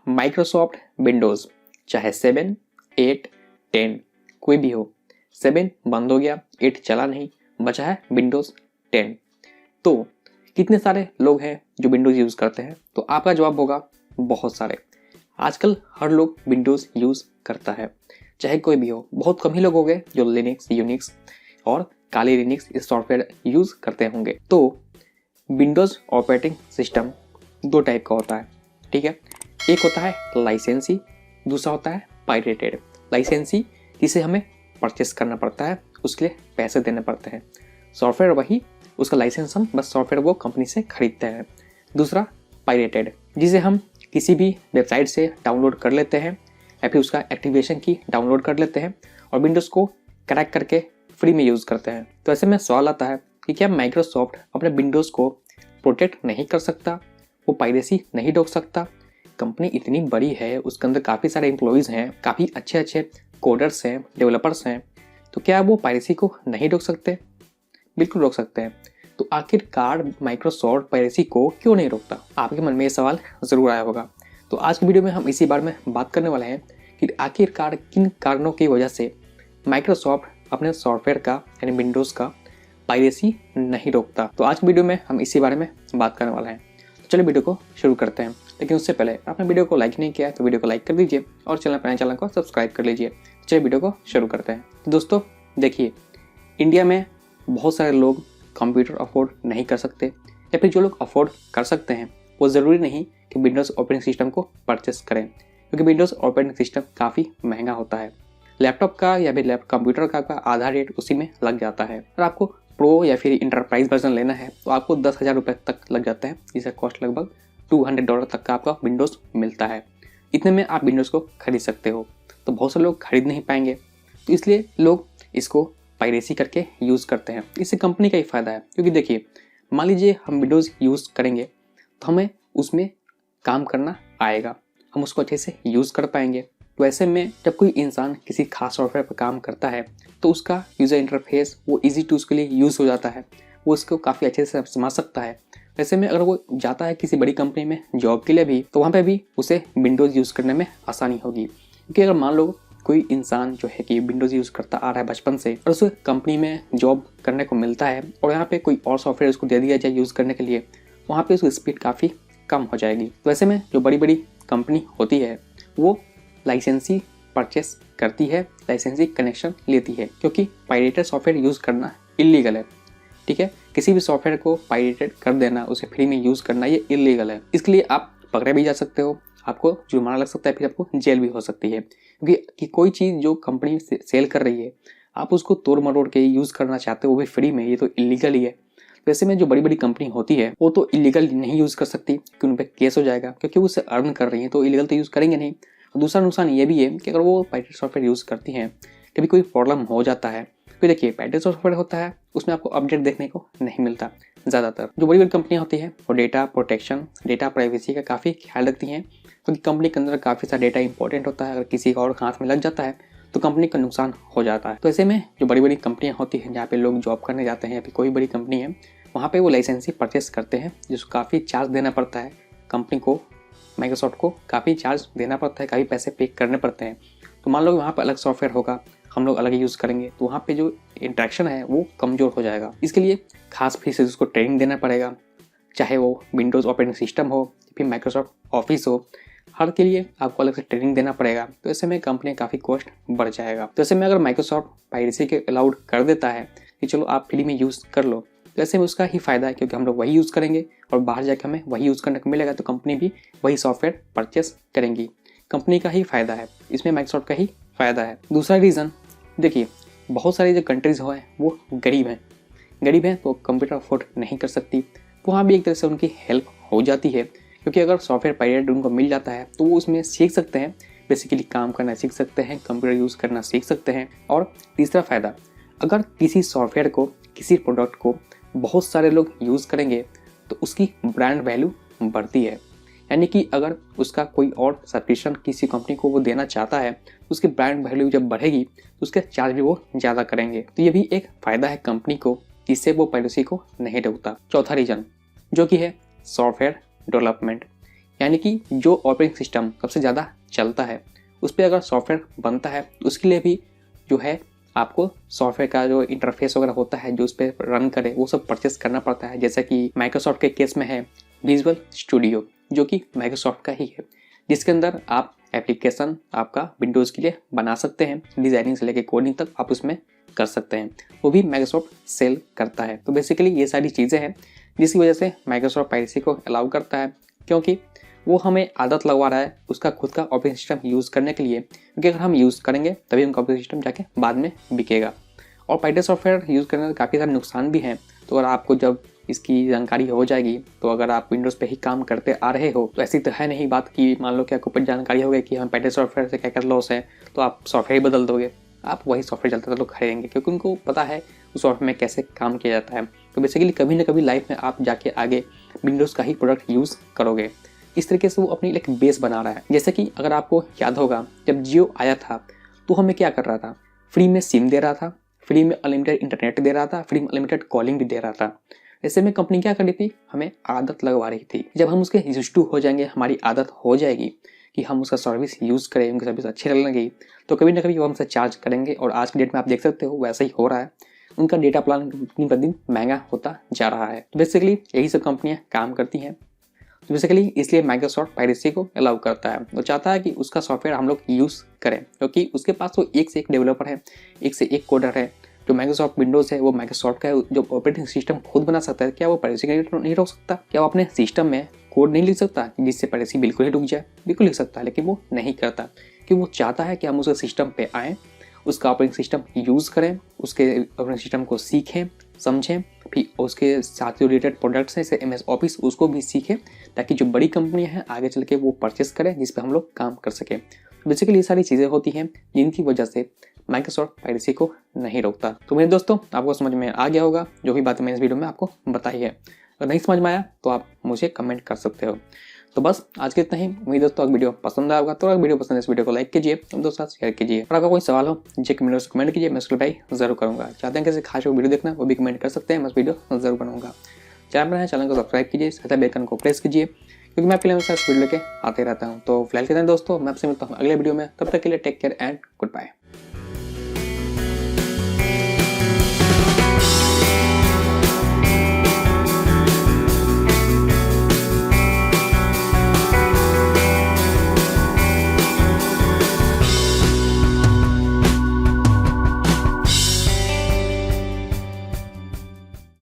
Microsoft Windows चाहे 7, 8, 10 कोई भी हो, 7 बंद हो गया, 8 चला नहीं, बचा है विंडोज़ 10। तो कितने सारे लोग हैं जो विंडोज़ यूज़ करते हैं? तो आपका जवाब होगा बहुत सारे। आजकल हर लोग विंडोज़ यूज़ करता है, चाहे कोई भी हो। बहुत कम ही लोग होंगे जो लिनक्स, यूनिक्स और काली लिनक्स इस सॉफ्टवेयर यूज़ करते होंगे। तो विंडोज़ ऑपरेटिंग सिस्टम दो टाइप का होता है, ठीक है। एक होता है लाइसेंसी, दूसरा होता है पायरेटेड। लाइसेंसी जिसे हमें परचेस करना पड़ता है, उसके लिए पैसे देने पड़ते हैं। सॉफ्टवेयर वही, उसका लाइसेंस हम बस सॉफ्टवेयर वो कंपनी से खरीदते हैं। दूसरा पायरेटेड, जिसे हम किसी भी वेबसाइट से डाउनलोड कर लेते हैं या फिर उसका एक्टिवेशन की डाउनलोड कर लेते हैं और विंडोज़ को क्रैक करके फ्री में यूज़ करते हैं। तो ऐसे में सवाल आता है कि क्या माइक्रोसॉफ्ट अपने विंडोज़ को प्रोटेक्ट नहीं कर सकता, वो पायरेसी नहीं रोक सकता? कंपनी इतनी बड़ी है, उसके अंदर काफ़ी सारे एम्प्लॉयज़ हैं, काफ़ी अच्छे अच्छे कोडर्स हैं, डेवलपर्स हैं, तो क्या वो पायरेसी को नहीं रोक सकते? बिल्कुल रोक सकते हैं। तो आखिरकार माइक्रोसॉफ्ट पायरेसी को क्यों नहीं रोकता? आपके मन में ये सवाल ज़रूर आया होगा। तो आज की वीडियो में हम इसी बारे में बात करने वाले हैं कि आखिरकार किन कारणों की वजह से माइक्रोसॉफ्ट अपने सॉफ्टवेयर का यानी विंडोज़ का पायरेसी नहीं रोकता। तो आज की वीडियो में हम इसी बारे में बात करने वाले हैं। तो चलिए वीडियो को शुरू करते हैं। लेकिन उससे पहले आपने वीडियो को लाइक नहीं किया है तो वीडियो को लाइक कर दीजिए और चैनल को सब्सक्राइब कर लीजिए। चलिए वीडियो को शुरू करते हैं। तो दोस्तों देखिए, इंडिया में बहुत सारे लोग कंप्यूटर अफोर्ड नहीं कर सकते, या फिर जो लोग अफोर्ड कर सकते हैं वो ज़रूरी नहीं कि विंडोज़ ऑपरेटिंग सिस्टम को परचेस करें, क्योंकि विंडोज़ ऑपरेटिंग सिस्टम काफ़ी महंगा होता है। लैपटॉप का या फिर कंप्यूटर का आधा रेट उसी में लग जाता है। और आपको प्रो या फिर इंटरप्राइज वर्जन लेना है तो आपको 10,000 रुपये तक लग जाता है, जिसका कॉस्ट लगभग $200 तक का आपका विंडोज़ मिलता है। इतने में आप विंडोज़ को खरीद सकते हो। तो बहुत से लोग खरीद नहीं पाएंगे, तो इसलिए लोग इसको पायरेसी करके यूज़ करते हैं। इससे कंपनी का ही फ़ायदा है, क्योंकि देखिए मान लीजिए हम विंडोज़ यूज़ करेंगे तो हमें उसमें काम करना आएगा, हम उसको अच्छे से यूज़ कर पाएंगे। तो ऐसे में जब कोई इंसान किसी खास सॉफ्टवेयर पर काम करता है तो उसका यूज़र इंटरफेस वो ईजी टू उसके लिए यूज़ हो जाता है, वो उसको काफ़ी अच्छे से समझ सकता है। ऐसे में अगर वो जाता है किसी बड़ी कंपनी में जॉब के लिए भी, तो वहाँ पे भी उसे विंडोज़ यूज़ करने में आसानी होगी। क्योंकि अगर मान लो कोई इंसान जो है कि विंडोज़ यूज़ करता आ रहा है बचपन से और उसे कंपनी में जॉब करने को मिलता है और यहाँ पे कोई और सॉफ्टवेयर उसको दे दिया जाए यूज़ करने के लिए, वहाँ पे उसकी स्पीड काफ़ी कम हो जाएगी। तो ऐसे में जो बड़ी बड़ी कंपनी होती है वो लाइसेंसी परचेस करती है, लाइसेंसी कनेक्शन लेती है, क्योंकि पायरेटेड सॉफ्टवेयर यूज़ करना इलीगल है, ठीक है। किसी भी सॉफ्टवेयर को पायरेटेड कर देना, उसे फ्री में यूज़ करना, ये इलीगल है। इसके लिए आप पकड़े भी जा सकते हो, आपको जुर्माना लग सकता है, फिर आपको जेल भी हो सकती है। क्योंकि कोई चीज़ जो कंपनी सेल कर रही है आप उसको तोड़ मरोड़ के यूज़ करना चाहते हो, वो भी फ्री में, ये तो इलीगल ही है। वैसे में जो बड़ी बड़ी कंपनी होती है वो तो इलीगल नहीं यूज़ कर सकती, क्योंकि उन पर केस हो जाएगा, क्योंकि वो उससे अर्न कर रही हैं, तो इलीगल तो यूज़ करेंगे नहीं। और दूसरा नुकसान ये भी है कि अगर वो पायरेटेड सॉफ्टवेयर यूज़ करती हैं, कभी कोई प्रॉब्लम हो जाता है, तो देखिए पायरेटेड सॉफ्टवेयर होता है उसमें आपको अपडेट देखने को नहीं मिलता। ज़्यादातर जो बड़ी बड़ी कंपनियाँ होती हैं वो डेटा प्रोटेक्शन, डेटा प्राइवेसी का काफ़ी ख्याल रखती हैं, क्योंकि कंपनी के अंदर काफ़ी सारा डेटा इंपॉर्टेंट होता है। अगर किसी और हाथ में लग जाता है तो कंपनी का नुकसान हो जाता है। तो ऐसे में जो बड़ी बड़ी कंपनियाँ होती हैं जहाँ पे लोग जॉब करने जाते हैं या फिर कोई बड़ी कंपनी है, वहाँ पे वो लाइसेंसी परचेस करते हैं, जिसको काफ़ी चार्ज देना पड़ता है कंपनी को, माइक्रोसॉफ्ट को काफ़ी चार्ज देना पड़ता है, काफ़ी पैसे पे करने पड़ते हैं। तो मान लो वहाँ पर अलग सॉफ्टवेयर होगा, हम लोग अलग यूज़ करेंगे, तो वहाँ पे जो इंटरेक्शन है वो कमज़ोर हो जाएगा। इसके लिए खास फीस से उसको ट्रेनिंग देना पड़ेगा, चाहे वो विंडोज़ ऑपरेटिंग सिस्टम हो फिर माइक्रोसॉफ्ट ऑफिस हो, हर के लिए आपको अलग से ट्रेनिंग देना पड़ेगा। तो ऐसे में कंपनी काफ़ी कॉस्ट बढ़ जाएगा। तो ऐसे में अगर माइक्रोसॉफ्ट पायरेसी के अलाउड कर देता है कि चलो आप फ्री में यूज़ कर लो, तो ऐसे में उसका ही फ़ायदा है, क्योंकि हम लोग वही यूज़ करेंगे और बाहर जाकर हमें वही यूज़ करने को मिलेगा, तो कंपनी भी वही सॉफ्टवेयर परचेस करेंगी। कंपनी का ही फ़ायदा है, इसमें माइक्रोसॉफ्ट का ही फ़ायदा है। दूसरा रीज़न देखिए, बहुत सारी जो कंट्रीज़ हैं वो गरीब हैं तो कंप्यूटर अफोर्ड नहीं कर सकती, वहाँ भी एक तरह से उनकी हेल्प हो जाती है, क्योंकि अगर सॉफ्टवेयर पायरेटेड उनको मिल जाता है तो वो उसमें सीख सकते हैं, बेसिकली काम करना सीख सकते हैं, कंप्यूटर यूज़ करना सीख सकते हैं। और तीसरा फ़ायदा, अगर किसी सॉफ्टवेयर को, किसी प्रोडक्ट को बहुत सारे लोग यूज़ करेंगे तो उसकी ब्रांड वैल्यू बढ़ती है, यानी कि अगर उसका कोई और सब्सक्रिप्शन किसी कंपनी को वो देना चाहता है तो उसकी ब्रांड वैल्यू जब बढ़ेगी तो उसके चार्ज भी वो ज़्यादा करेंगे। तो ये भी एक फ़ायदा है कंपनी को, जिससे वो पायरेसी को नहीं रोकता। चौथा रीज़न जो कि है सॉफ्टवेयर डेवलपमेंट, यानी कि जो ऑपरेटिंग सिस्टम सबसे ज़्यादा चलता है उस पर अगर सॉफ्टवेयर बनता है तो उसके लिए भी जो है आपको सॉफ्टवेयर का जो इंटरफेस वगैरह होता है जो उस पर रन करे वो सब परचेस करना पड़ता है। जैसा कि माइक्रोसॉफ्ट के केस में है विजुअल स्टूडियो, जो कि माइक्रोसॉफ्ट का ही है, जिसके अंदर आप एप्लीकेशन आपका विंडोज़ के लिए बना सकते हैं, डिज़ाइनिंग से लेकर कोडिंग तक आप उसमें कर सकते हैं, वो भी माइक्रोसॉफ्ट सेल करता है। तो बेसिकली ये सारी चीज़ें हैं जिसकी वजह से माइक्रोसॉफ्ट पायरेसी को अलाउ करता है, क्योंकि वो हमें आदत लगवा रहा है उसका खुद का ऑपरेटिंग सिस्टम यूज़ करने के लिए, क्योंकि अगर हम यूज़ करेंगे तभी उनका ऑपरेटिंग सिस्टम जाके बाद में बिकेगा। और पायरेटेड सॉफ्टवेयर यूज़ करने के काफ़ी सारे नुकसान भी हैं। तो अगर आपको जब इसकी जानकारी हो जाएगी तो अगर आप विंडोज़ पे ही काम करते आ रहे हो तो ऐसी तो है नहीं बात कि मान लो कि आपको कुछ जानकारी हो गई कि हम पायरेटेड सॉफ्टवेयर से क्या क्या लॉस है तो आप सॉफ्टवेयर ही बदल दोगे। आप वही सॉफ्टवेयर चलता तो खरीदेंगे, क्योंकि उनको पता है उस सॉफ्टवेयर में कैसे काम किया जाता है। तो बेसिकली कभी ना कभी लाइफ में आप जाके आगे विंडोज़ का ही प्रोडक्ट यूज़ करोगे। इस तरीके से वो अपनी एक बेस बना रहा है। जैसे कि अगर आपको याद होगा जब जियो आया था तो हमें क्या कर रहा था, फ्री में सिम दे रहा था, फ्री में अनलिमिटेड इंटरनेट दे रहा था, फ्री में अनलिमिटेड कॉलिंग भी दे रहा था। ऐसे में कंपनी क्या कर रही थी, हमें आदत लगवा रही थी। जब हम उसके यूज्ड टू हो जाएंगे, हमारी आदत हो जाएगी कि हम उसका सर्विस यूज़ करें, उनकी सर्विस अच्छी लगने लगी, तो कभी ना कभी वो हमसे चार्ज करेंगे। और आज की डेट में आप देख सकते हो वैसा ही हो रहा है। उनका डेटा प्लान दिन प्रतिदिन महंगा होता जा रहा है। तो बेसिकली यही सब कंपनियां काम करती हैं। तो बेसिकली इसलिए माइक्रोसॉफ्ट पायरेसी को अलाउ करता है। वो चाहता है कि उसका सॉफ्टवेयर हम लोग यूज़ करें, क्योंकि उसके पास तो एक से एक डेवलपर है, एक से एक कोडर है। जो माइक्रोसॉफ्ट विंडोज़ है वो माइक्रोसॉफ्ट का है, जो ऑपरेटिंग सिस्टम खुद बना सकता है, क्या वो पायरेसी का नहीं रोक सकता? क्या वो अपने सिस्टम में कोड नहीं लिख सकता जिससे पायरेसी बिल्कुल ही रुक जाए? बिल्कुल लिख सकता है, लेकिन वो नहीं करता, क्योंकि वो चाहता है कि हम उसके सिस्टम पे आएँ, उसका ऑपरेटिंग सिस्टम यूज़ करें, उसके ऑपरेटिंग सिस्टम को सीखें, समझें, फिर उसके साथ जो रिलेटेड प्रोडक्ट्स हैं जैसे MS ऑफिस उसको भी सीखें, ताकि जो बड़ी कंपनियां हैं आगे चल के वो परचेस करें जिस पे हम लोग काम कर सकें। तो बेसिकली ये सारी चीज़ें होती हैं जिनकी वजह से माइक्रोसॉफ्ट पायरेसी को नहीं रोकता। तो मेरे दोस्तों आपको समझ में आ गया होगा जो भी बातें मैंने इस वीडियो में आपको बताई है। अगर नहीं समझ में आया तो आप मुझे कमेंट कर सकते हो। तो बस आज के इतना ही। उम्मीद दोस्तों अगर वीडियो पसंद आया होगा तो अगर वीडियो पसंद है इस वीडियो को लाइक कीजिए, दोस्तों शेयर कीजिए, और अगर कोई सवाल हो मुझे कमेंट कीजिए, मैं उसको रिप्लाई जरूर करूँगा। चाहते हैं किसी खास वीडियो देखना वो भी कमेंट कर सकते हैं, मैं उस वीडियो जरूर बनाऊंगा। चैनल को सब्सक्राइब कीजिए, साथ बेल आइकन को प्रेस कीजिए, क्योंकि मैं आपके लिए हमेशा इस वीडियो लेके आते रहता हूँ। तो फिलहाल के दिन दोस्तों मैं आपसे मिलता हूँ अगले वीडियो में, तब तक के लिए take care and good bye.